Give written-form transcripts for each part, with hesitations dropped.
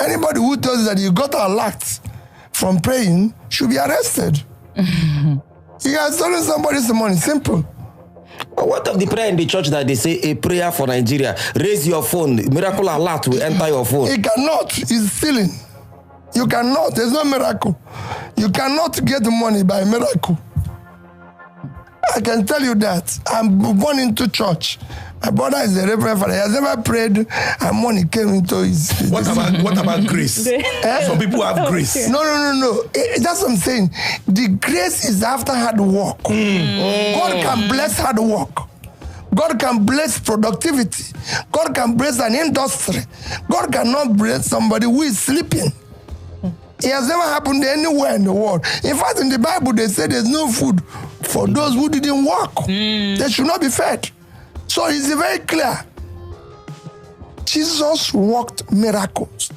Anybody who tells you that you got a lot from praying should be arrested. You have stolen somebody's money. Simple. But what of the prayer in the church that they say a prayer for Nigeria? Raise your phone. Miracle alert will enter your phone. It cannot. It's stealing. You cannot. There's no miracle. You cannot get money by miracle. I can tell you that. I'm born into church. My brother is a reverend father. He has never prayed and money came into his... What about grace? Some people have grace. No. That's what I'm saying. The grace is after hard work. God can bless hard work. God can bless productivity. God can bless an industry. God cannot bless somebody who is sleeping. It has never happened anywhere in the world. In fact, in the Bible, they say there's no food for those who didn't work. They should not be fed. So it's very clear. Jesus worked miracles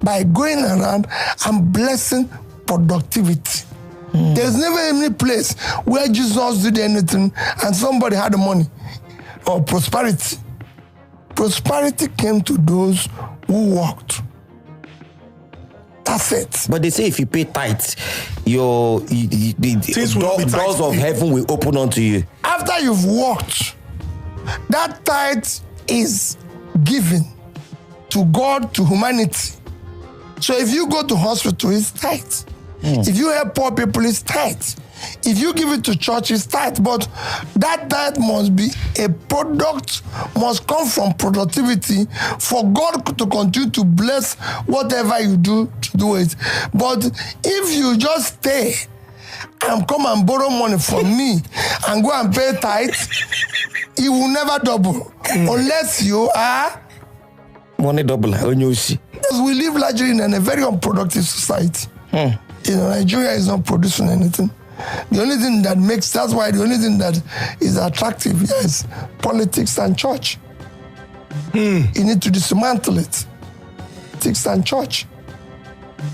by going around and blessing productivity. There's never any place where Jesus did anything and somebody had money or prosperity. Prosperity came to those who worked. That's it. But they say if you pay tithes, the doors of heaven will open unto you. After you've worked, that tithe is given to God, to humanity. So if you go to hospital, it's tithe. If you help poor people, it's tithe. If you give it to church, it's tithe. But that tithe must be a product, must come from productivity for God to continue to bless whatever you do to do it. But if you just stay and come and borrow money from me and go and pay tithe, it will never double unless you are money double. Because we live largely in a very unproductive society. Nigeria is not producing anything. The only thing that makes, that's why the only thing that is attractive is politics and church. You need to dismantle it. Politics and church.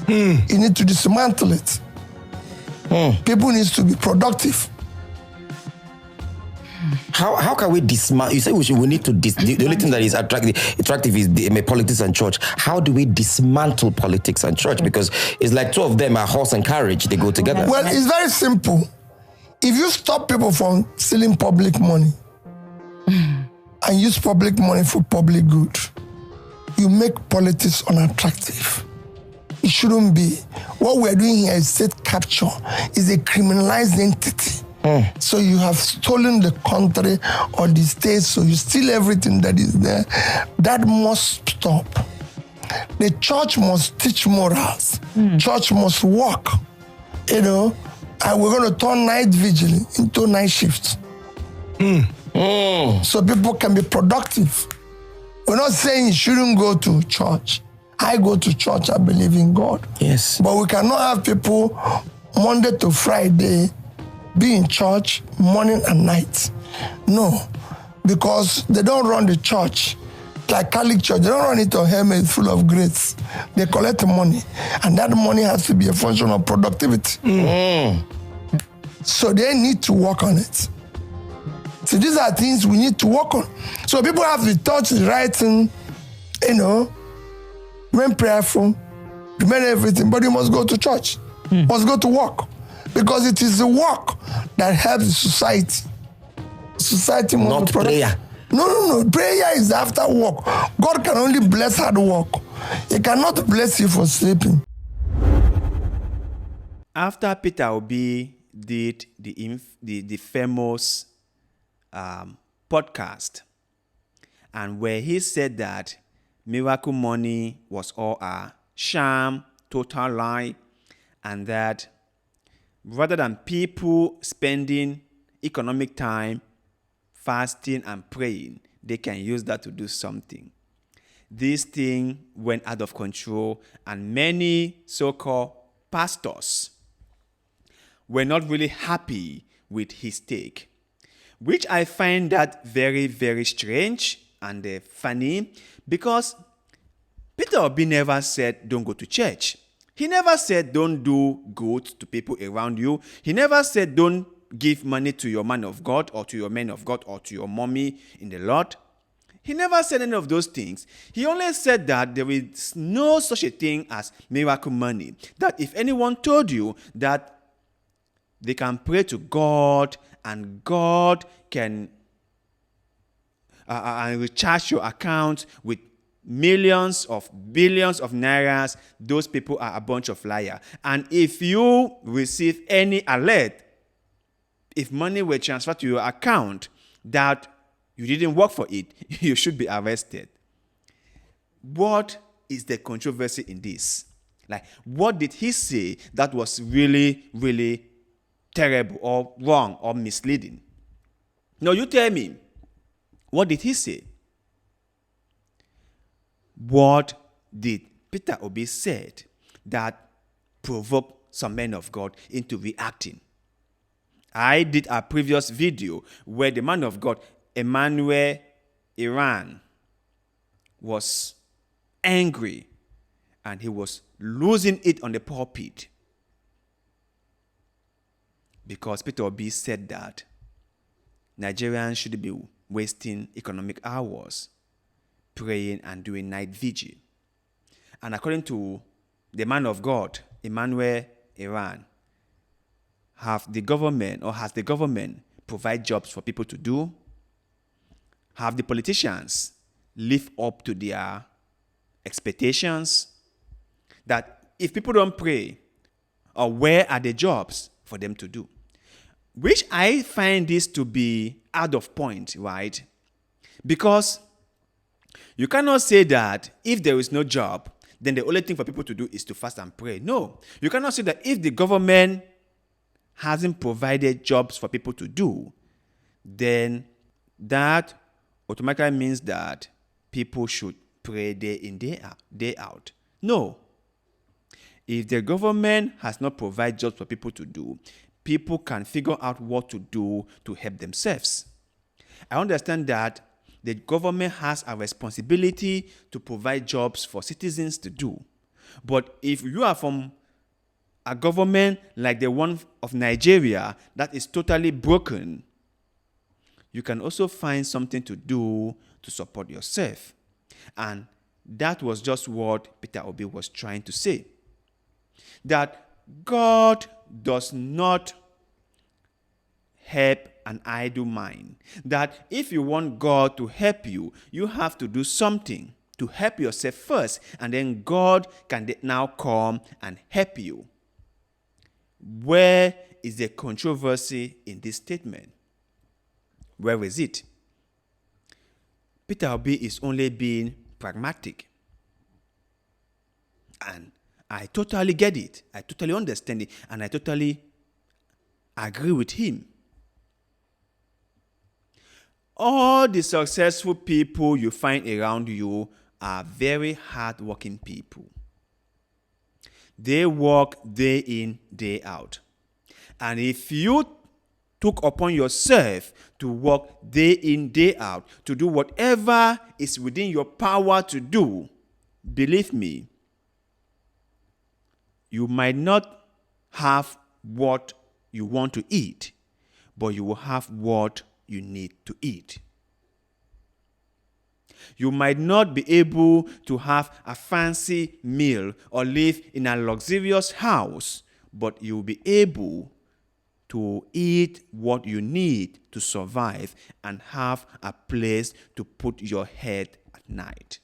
You need to dismantle it. People need to be productive. How can we dismantle? You say we need to the only thing that is attractive is the politics and church. How do we dismantle politics and church? Because it's like two of them are horse and carriage. They go together. Well, it's very simple. If you stop people from stealing public money and use public money for public good, you make politics unattractive. It shouldn't be. What we're doing here is state capture. It's a criminalized entity. So you have stolen the country or the state, so you steal everything that is there. That must stop. The church must teach morals. Church must work. And we're going to turn night vigil into night shift. So people can be productive. We're not saying you shouldn't go to church. I go to church, I believe in God. Yes. But we cannot have people Monday to Friday be in church morning and night. No, because they don't run the church like Catholic Church. They don't run it on helmets full of grace. They collect money, and that money has to be a function of productivity. So they need to work on it. So these are things we need to work on. So people have to touch the right thing, remain prayerful, remain everything, but you must go to church, must go to work. Because it is the work that helps the society. Society must not be productive. prayer. No. Prayer is after work. God can only bless hard work. He cannot bless you for sleeping. After Peter Obi did the famous podcast, and where he said that miracle money was all a sham, total lie, and that rather than people spending economic time fasting and praying, they can use that to do something. This thing went out of control, and many so-called pastors were not really happy with his take, which I find that very, very strange and funny, because Peter Obi never said don't go to church. He never said don't do good to people around you. He never said don't give money to your man of God or to your man of God or to your mommy in the Lord. He never said any of those things. He only said that there is no such a thing as miracle money. That if anyone told you that they can pray to God and God can recharge your account with millions of billions of nairas, those people are a bunch of liars. And if you receive any alert, if money were transferred to your account that you didn't work for it, you should be arrested. What is the controversy in this? Like, what did he say that was really, really terrible or wrong or misleading? No, you tell me. What did he say? What did Peter Obi said that provoked some men of God into reacting? I did a previous video where the man of God, Emmanuel Iran, was angry and he was losing it on the pulpit because Peter Obi said that Nigerians should be wasting economic hours praying and doing night vigil. And according to the man of God, Emmanuel Iran, has the government provide jobs for people to do? Have the politicians live up to their expectations? That if people don't pray, or where are the jobs for them to do? Which I find this to be out of point, right? Because you cannot say that if there is no job, then the only thing for people to do is to fast and pray. No. You cannot say that if the government hasn't provided jobs for people to do, then that automatically means that people should pray day in, day out. No. If the government has not provided jobs for people to do, people can figure out what to do to help themselves. I understand that the government has a responsibility to provide jobs for citizens to do. But if you are from a government like the one of Nigeria that is totally broken, you can also find something to do to support yourself. And that was just what Peter Obi was trying to say. That God does not help an idle mind. That if you want God to help you, you have to do something to help yourself first, and then God can now come and help you. Where is the controversy in this statement? Where is it? Peter Obi is only being pragmatic. And I totally get it. I totally understand it. And I totally agree with him. All the successful people you find around you are very hardworking people. They work day in, day out. And if you took upon yourself to work day in, day out, to do whatever is within your power to do, believe me, you might not have what you want to eat, but you will have what you need to eat. You might not be able to have a fancy meal or live in a luxurious house, but you'll be able to eat what you need to survive and have a place to put your head at night.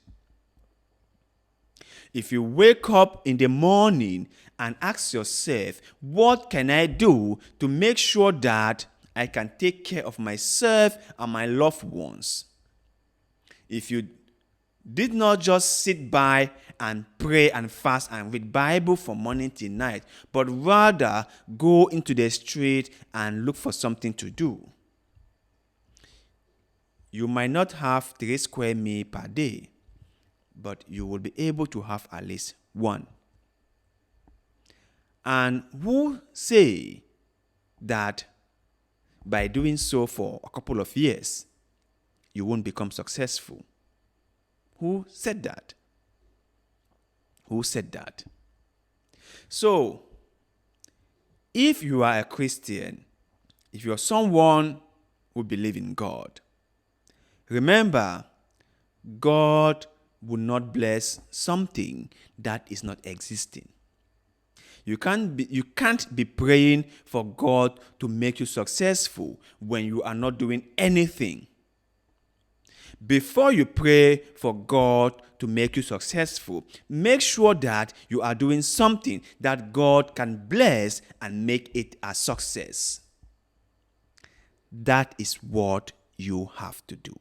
If you wake up in the morning and ask yourself, what can I do to make sure that I can take care of myself and my loved ones? If you did not just sit by and pray and fast and read Bible from morning till night, but rather go into the street and look for something to do, you might not have 3 square meals per day, but you will be able to have at least one. And who say that by doing so for a couple of years, you won't become successful? Who said that? Who said that? So, if you are a Christian, if you're someone who believes in God, remember God will not bless something that is not existing. You can't be praying for God to make you successful when you are not doing anything. Before you pray for God to make you successful, make sure that you are doing something that God can bless and make it a success. That is what you have to do.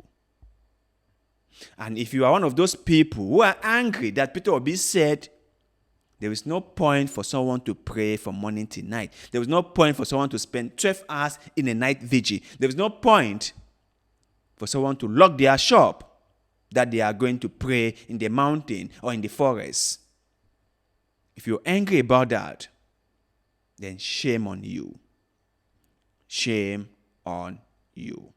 And if you are one of those people who are angry that Peter Obi said, there is no point for someone to pray from morning till night. There is no point for someone to spend 12 hours in a night vigil. There is no point for someone to lock their shop that they are going to pray in the mountain or in the forest. If you're angry about that, then shame on you. Shame on you.